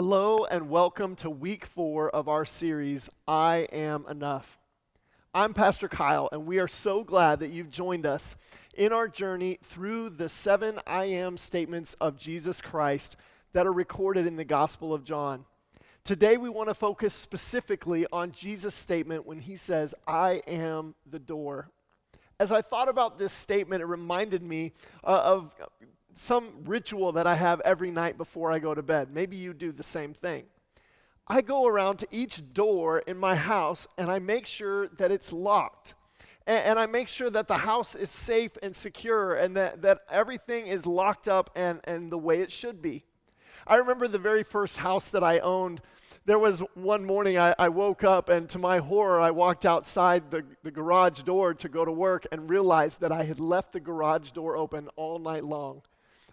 Hello and welcome to week 4 of our series, I Am Enough. I'm Pastor Kyle, and we are so glad that you've joined us in our journey through the 7 I Am statements of Jesus Christ that are recorded in the Gospel of John. Today we want to focus specifically on Jesus' statement when he says, I am the door. As I thought about this statement, it reminded me of some ritual that I have every night before I go to bed. Maybe you do the same thing. I go around to each door in my house and I make sure that it's locked. And I make sure that the house is safe and secure and that everything is locked up and the way it should be. I remember the very first house that I owned. There was one morning I woke up and to my horror I walked outside the garage door to go to work and realized that I had left the garage door open all night long.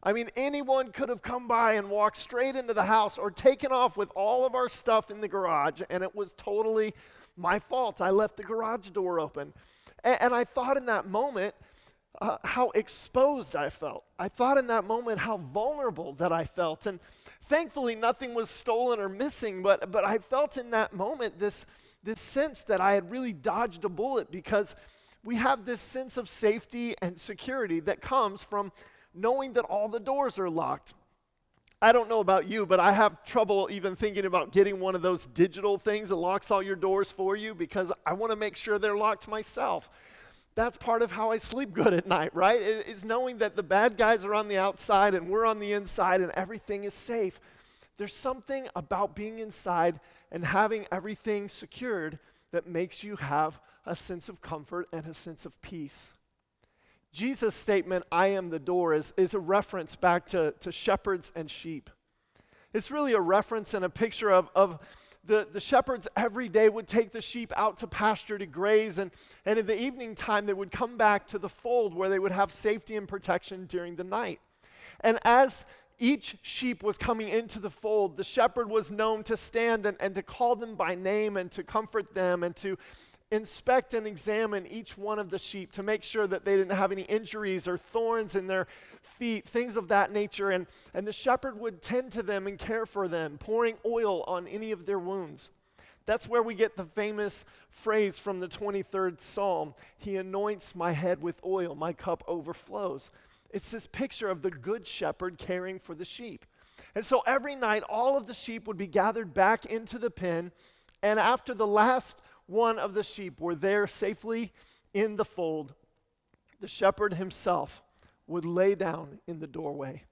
I mean, anyone could have come by and walked straight into the house or taken off with all of our stuff in the garage, and it was totally my fault. I left the garage door open. And I thought in that moment how exposed I felt. I thought in that moment how vulnerable that I felt. And thankfully, nothing was stolen or missing, but I felt in that moment this sense that I had really dodged a bullet because we have this sense of safety and security that comes from knowing that all the doors are locked. I don't know about you, but I have trouble even thinking about getting one of those digital things that locks all your doors for you because I want to make sure they're locked myself. That's part of how I sleep good at night, right? Is knowing that the bad guys are on the outside and we're on the inside and everything is safe. There's something about being inside and having everything secured that makes you have a sense of comfort and a sense of peace. Jesus' statement, I am the door, is a reference back to shepherds and sheep. It's really a reference and a picture of the shepherds every day would take the sheep out to pasture to graze, and in the evening time they would come back to the fold where they would have safety and protection during the night. And as each sheep was coming into the fold, the shepherd was known to stand and to call them by name and to comfort them and to inspect and examine each one of the sheep to make sure that they didn't have any injuries or thorns in their feet, things of that nature. And the shepherd would tend to them and care for them, pouring oil on any of their wounds. That's where we get the famous phrase from the 23rd Psalm, He anoints my head with oil, my cup overflows. It's this picture of the good shepherd caring for the sheep. And so every night, all of the sheep would be gathered back into the pen, and after the last one of the sheep were there safely in the fold, the shepherd himself would lay down in the doorway.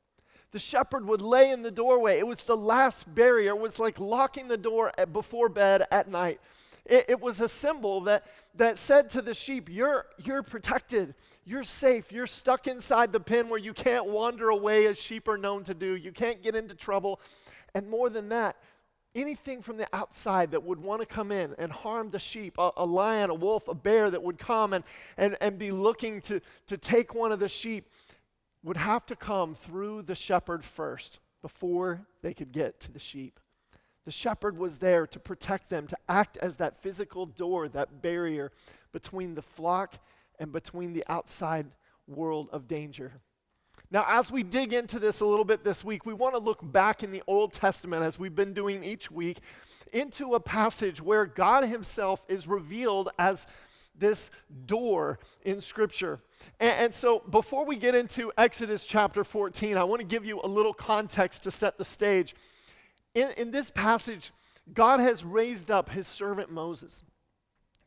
The shepherd would lay in the doorway. It was the last barrier. It was like locking the door before bed at night. It was a symbol that said to the sheep, you're protected, you're safe, you're stuck inside the pen where you can't wander away as sheep are known to do. You can't get into trouble. And more than that, anything from the outside that would want to come in and harm the sheep, a lion, a wolf, a bear that would come and be looking to take one of the sheep, would have to come through the shepherd first before they could get to the sheep. The shepherd was there to protect them, to act as that physical door, that barrier between the flock and between the outside world of danger. Now, as we dig into this a little bit this week, we want to look back in the Old Testament, as we've been doing each week, into a passage where God himself is revealed as this door in Scripture. And so before we get into Exodus chapter 14, I want to give you a little context to set the stage. In this passage, God has raised up his servant Moses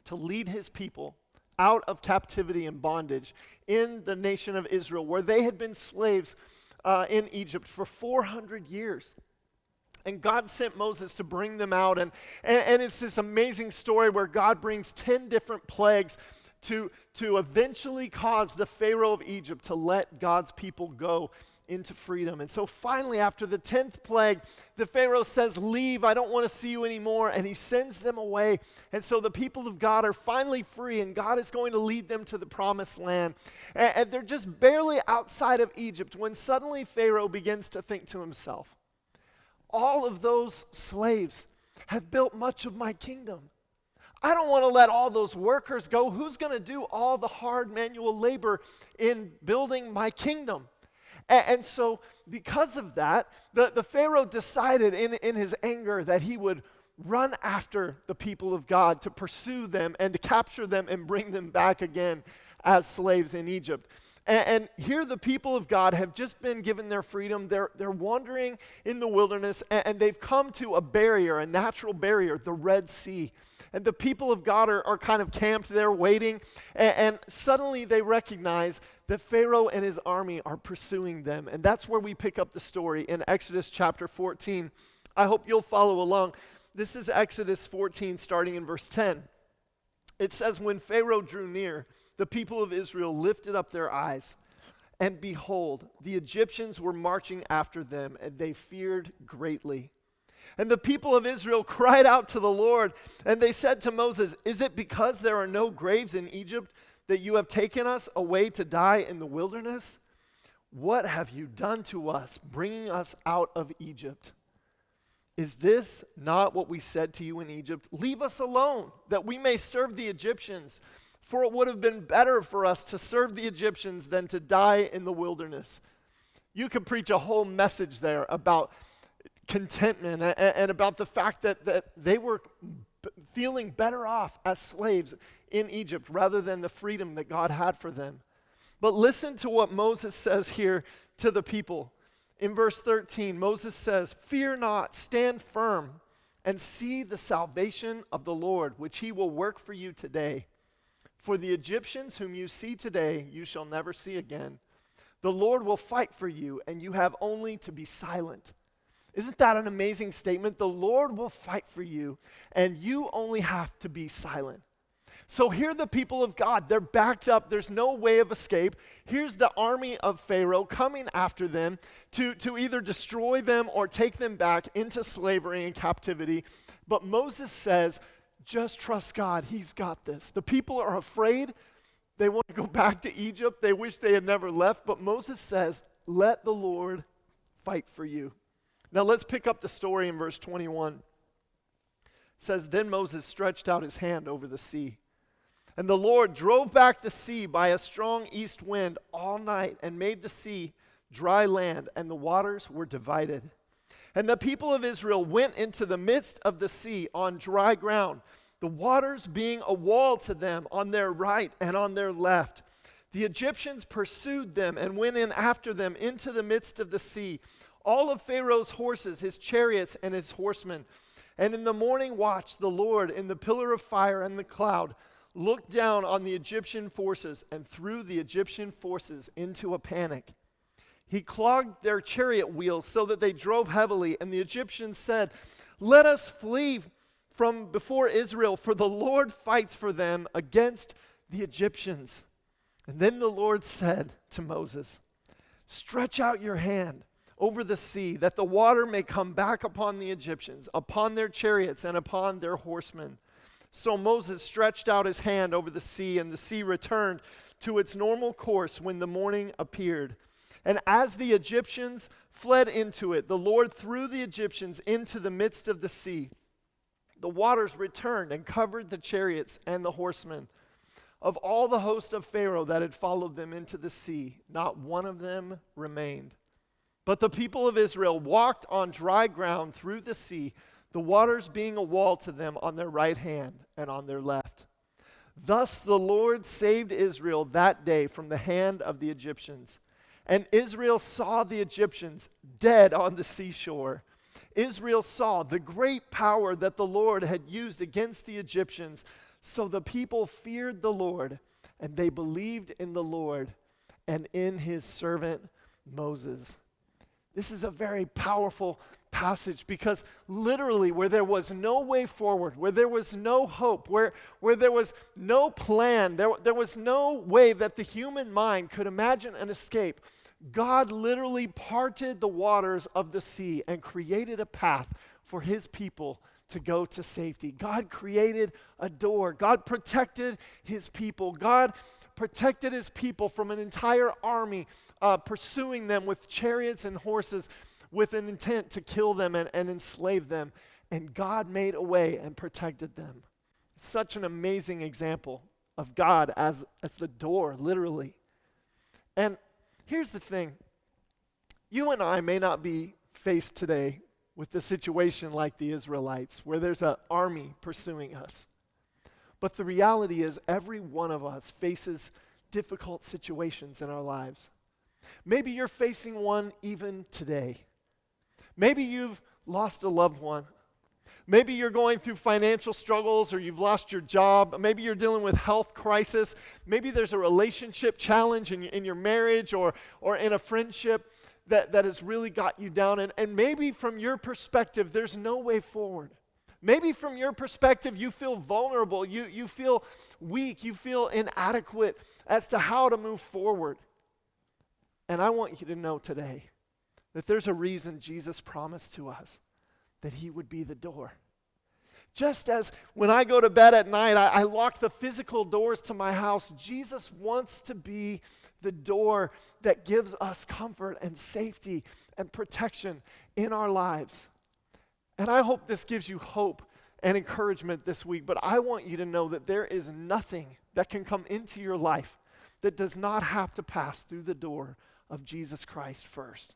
to lead his people out of captivity and bondage in the nation of Israel, where they had been slaves in Egypt for 400 years. And God sent Moses to bring them out, and it's this amazing story where God brings 10 different plagues to eventually cause the Pharaoh of Egypt to let God's people go into freedom. And so finally, after the 10th plague, the Pharaoh says, leave, I don't want to see you anymore, and he sends them away. And so the people of God are finally free, and God is going to lead them to the promised land. And they're just barely outside of Egypt when suddenly Pharaoh begins to think to himself, all of those slaves have built much of my kingdom. I don't want to let all those workers go. Who's going to do all the hard manual labor in building my kingdom? And so, because of that, the Pharaoh decided in his anger that he would run after the people of God to pursue them and to capture them and bring them back again as slaves in Egypt. And here the people of God have just been given their freedom. They're wandering in the wilderness, and they've come to a barrier, a natural barrier, the Red Sea. And the people of God are kind of camped there waiting, and suddenly they recognize that Pharaoh and his army are pursuing them. And that's where we pick up the story in Exodus chapter 14. I hope you'll follow along. This is Exodus 14, starting in verse 10. It says, "When Pharaoh drew near, the people of Israel lifted up their eyes, and behold, the Egyptians were marching after them, and they feared greatly. And the people of Israel cried out to the Lord, and they said to Moses, 'Is it because there are no graves in Egypt that you have taken us away to die in the wilderness? What have you done to us, bringing us out of Egypt? Is this not what we said to you in Egypt? Leave us alone, that we may serve the Egyptians. For it would have been better for us to serve the Egyptians than to die in the wilderness.'" You could preach a whole message there about contentment and about the fact that they were feeling better off as slaves in Egypt rather than the freedom that God had for them. But listen to what Moses says here to the people. In verse 13, Moses says, "Fear not, stand firm, and see the salvation of the Lord, which he will work for you today. For the Egyptians whom you see today, you shall never see again. The Lord will fight for you, and you have only to be silent." Isn't that an amazing statement? The Lord will fight for you, and you only have to be silent. So here the people of God, they're backed up. There's no way of escape. Here's the army of Pharaoh coming after them to either destroy them or take them back into slavery and captivity. But Moses says, just trust God. He's got this. The people are afraid. They want to go back to Egypt. They wish they had never left. But Moses says, let the Lord fight for you. Now let's pick up the story in verse 21. It says, "Then Moses stretched out his hand over the sea. And the Lord drove back the sea by a strong east wind all night and made the sea dry land, and the waters were divided. And the people of Israel went into the midst of the sea on dry ground, the waters being a wall to them on their right and on their left. The Egyptians pursued them and went in after them into the midst of the sea, all of Pharaoh's horses, his chariots, and his horsemen. And in the morning watch, the Lord, in the pillar of fire and the cloud, looked down on the Egyptian forces and threw the Egyptian forces into a panic. He clogged their chariot wheels so that they drove heavily, and the Egyptians said, 'Let us flee from before Israel, for the Lord fights for them against the Egyptians.' And then the Lord said to Moses, 'Stretch out your hand over the sea, that the water may come back upon the Egyptians, upon their chariots and upon their horsemen.' So Moses stretched out his hand over the sea, and the sea returned to its normal course when the morning appeared. And as the Egyptians fled into it, the Lord threw the Egyptians into the midst of the sea. The waters returned and covered the chariots and the horsemen. Of all the host of Pharaoh that had followed them into the sea, not one of them remained. But the people of Israel walked on dry ground through the sea, the waters being a wall to them on their right hand and on their left. Thus the Lord saved Israel that day from the hand of the Egyptians. And Israel saw the Egyptians dead on the seashore. Israel saw the great power that the Lord had used against the Egyptians. So the people feared the Lord, and they believed in the Lord and in his servant Moses." This is a very powerful passage because literally where there was no way forward, where there was no hope, where there was no plan, there was no way that the human mind could imagine an escape, God literally parted the waters of the sea and created a path for his people to go to safety. God created a door. God protected his people. God protected his people from an entire army pursuing them with chariots and horses with an intent to kill them and enslave them. And God made a way and protected them. It's such an amazing example of God as the door, literally. And here's the thing. You and I may not be faced today with a situation like the Israelites, where there's an army pursuing us. But the reality is, every one of us faces difficult situations in our lives. Maybe you're facing one even today. Maybe you've lost a loved one. Maybe you're going through financial struggles, or you've lost your job. Maybe you're dealing with health crisis. Maybe there's a relationship challenge in your marriage or in a friendship that has really got you down. And maybe from your perspective, there's no way forward. Maybe from your perspective, you feel vulnerable, you feel weak, you feel inadequate as to how to move forward. And I want you to know today that there's a reason Jesus promised to us that he would be the door. Just as when I go to bed at night, I lock the physical doors to my house, Jesus wants to be the door that gives us comfort and safety and protection in our lives. And I hope this gives you hope and encouragement this week, but I want you to know that there is nothing that can come into your life that does not have to pass through the door of Jesus Christ first.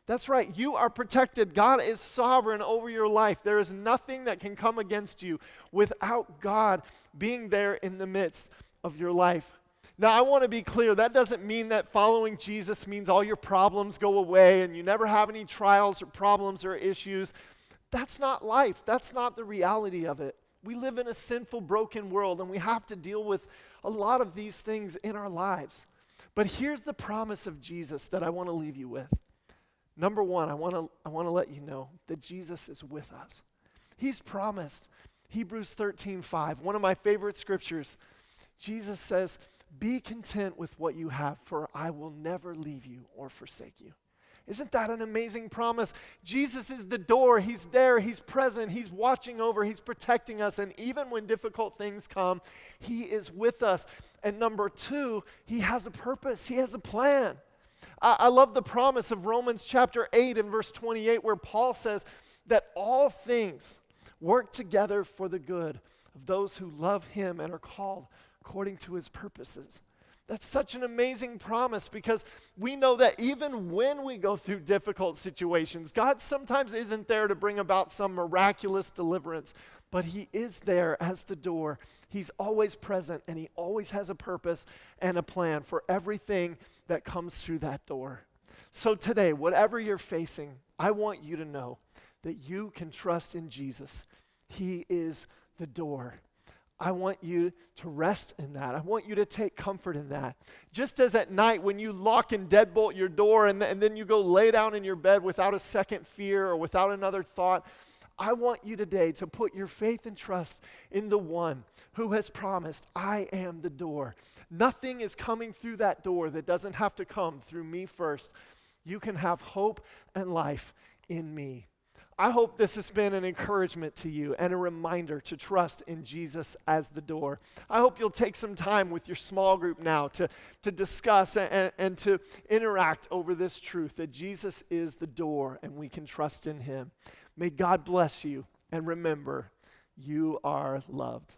That's right, you are protected. God is sovereign over your life. There is nothing that can come against you without God being there in the midst of your life. Now, I want to be clear, that doesn't mean that following Jesus means all your problems go away and you never have any trials or problems or issues. That's not life. That's not the reality of it. We live in a sinful, broken world, and we have to deal with a lot of these things in our lives. But here's the promise of Jesus that I want to leave you with. Number one, I want to let you know that Jesus is with us. He's promised. Hebrews 13:5, one of my favorite scriptures. Jesus says, "Be content with what you have, for I will never leave you or forsake you." Isn't that an amazing promise? Jesus is the door. He's there. He's present. He's watching over. He's protecting us. And even when difficult things come, he is with us. And number two, he has a purpose. He has a plan. I love the promise of Romans chapter 8 and verse 28, where Paul says that all things work together for the good of those who love him and are called according to his purposes. That's such an amazing promise, because we know that even when we go through difficult situations, God sometimes isn't there to bring about some miraculous deliverance, but he is there as the door. He's always present, and he always has a purpose and a plan for everything that comes through that door. So today, whatever you're facing, I want you to know that you can trust in Jesus. He is the door. I want you to rest in that. I want you to take comfort in that. Just as at night when you lock and deadbolt your door and then you go lay down in your bed without a second fear or without another thought, I want you today to put your faith and trust in the one who has promised, "I am the door." Nothing is coming through that door that doesn't have to come through me first. You can have hope and life in me. I hope this has been an encouragement to you and a reminder to trust in Jesus as the door. I hope you'll take some time with your small group now to discuss and to interact over this truth that Jesus is the door and we can trust in him. May God bless you, and remember, you are loved.